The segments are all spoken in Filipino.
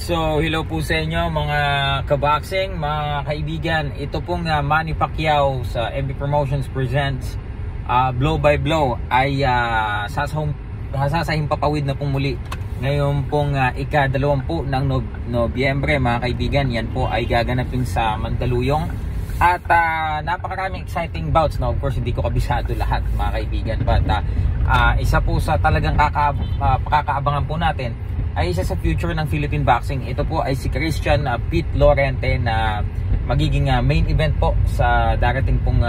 So, hello po sa inyo mga kaboxing, mga kaibigan. Ito pong Manny Pacquiao sa MB Promotions presents Blow by Blow ay sasahimpapawid na pong muli. Ngayon pong ika-20 ng Nobyembre mga kaibigan. Yan po ay gaganapin sa Mandaluyong. At napakaraming exciting bouts. Now, of course, hindi ko kabisado lahat mga kaibigan. But isa po sa talagang pakakaabangan po natin ay isa sa future ng Philippine boxing. Ito po ay si Christian Pete Lorente na magiging main event po sa darating pong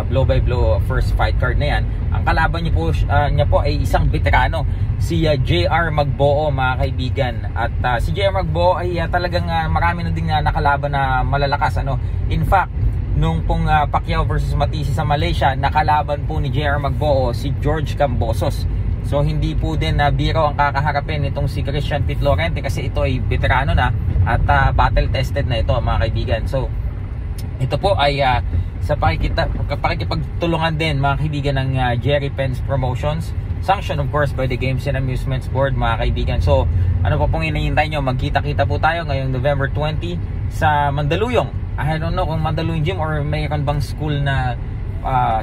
blow by blow first fight card na yan. Ang kalaban niya po ay isang veterano, si JR Magboo mga kaibigan. At si JR Magboo ay talagang marami na ding nakalaban na malalakas. In fact, nung pong Pacquiao versus Matisi sa Malaysia, nakalaban po ni JR Magboo si George Cambosos. So hindi po din biro ang kakaharapin nitong si Christian Pete Lorente kasi ito ay veterano na at battle tested na ito mga kaibigan. So ito po ay sa pakikipagtulungan din mga kaibigan ng Jerry Pence Promotions, sanctioned of course by the Games and Amusements Board mga kaibigan. So ano pa pong hinihintay nyo? Magkita-kita po tayo ngayong November 20 sa Mandaluyong. I don't know kung Mandaluyong Gym or mayroon bang school na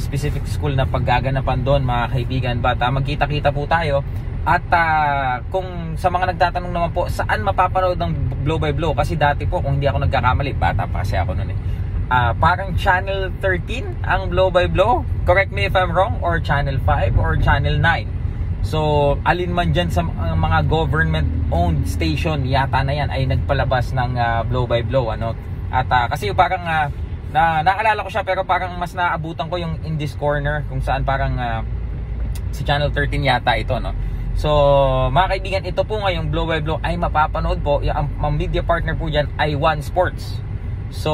specific school na paggaganapan doon mga kaibigan. But magkita-kita po tayo. At kung sa mga nagtatanong naman po saan mapapanood ng blow by blow, kasi dati po kung hindi ako nagkakamali, bata pa kasi ako noon parang channel 13 ang blow by blow, correct me if I'm wrong, or channel 5 or channel 9. So alin man dyan sa mga government owned station yata na yan ay nagpalabas ng blow by blow At kasi parang naalala ko siya, pero parang mas naabutan ko yung In This Corner kung saan parang si channel 13 yata ito So mga kaibigan, ito po ngayong blow by blow ay mapapanood po. Ang media partner po dyan ay One Sports. So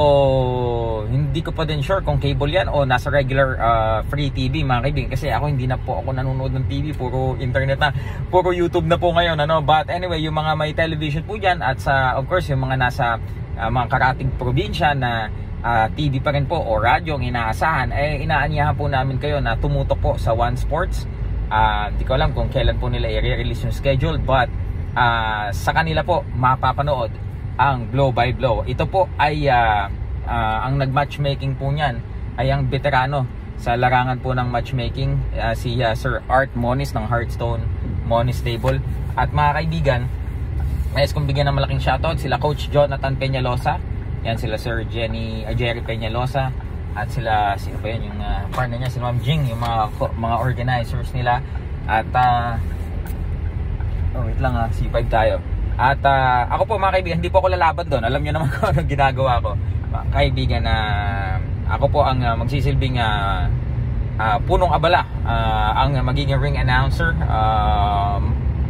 hindi ko pa din sure kung cable yan o nasa regular free TV mga kaibigan, kasi ako hindi na po ako nanonood ng TV, puro internet na, puro YouTube na po ngayon But anyway, yung mga may television po dyan at of course yung mga nasa mga karating probinsya na TV pa rin po o radyo ang inaasahan, inaanyahan po namin kayo na tumutok po sa One Sports. Hindi ko alam kung kailan po nila i-release yung schedule, but sa kanila po mapapanood ang blow by blow. Ito po ay ang nag-matchmaking po niyan ay ang veterano sa larangan po ng matchmaking, si Sir Art Moniz ng Hearthstone Moniz Table. At mga kaibigan, nais kong bigyan ng malaking shoutout sila Coach Jonathan Peñalosa. Yan sila Sir Jerry Peñalosa. At sila, sino pa yun, yung partner niya, si Ma'am Jing, yung mga organizers nila. At wait lang C5 tayo. At ako po mga kaibigan, hindi po ako lalaban doon. Alam niyo naman kung anong ginagawa ko mga kaibigan. Ako po ang magsisilbing punong abala, ang magiging ring announcer,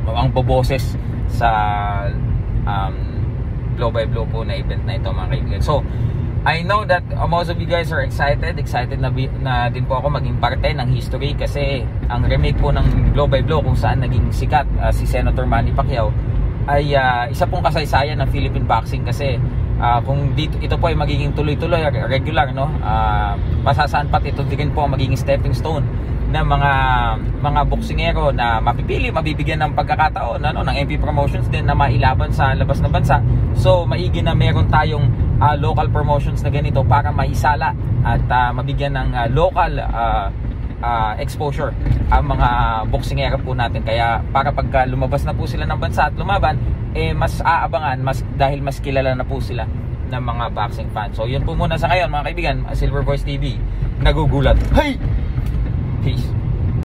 ang boboses sa blow by blow po na event na ito mga kaibigan. So I know that most of you guys are excited na din po ako maging parte ng history, kasi ang remake po ng blow by blow kung saan naging sikat si Senator Manny Pacquiao ay isa pong kasaysayan ng Philippine boxing. Kasi kung ito po ay magiging tuloy-tuloy, regular masasaan pat ito din po ang magiging stepping stone ng mga boksingero na mabibigyan ng pagkakataon ng MP Promotions din na mailaban sa labas ng bansa. So maigi na meron tayong local promotions na ganito para maisala at mabigyan ng local exposure ang mga boksingero po natin. Kaya para pagka lumabas na po sila ng bansa at lumaban, mas aabangan dahil mas kilala na po sila ng mga boxing fans. So yun po muna sa ngayon mga kaibigan. Silver Voice TV, nagugulat. Hey! Peace.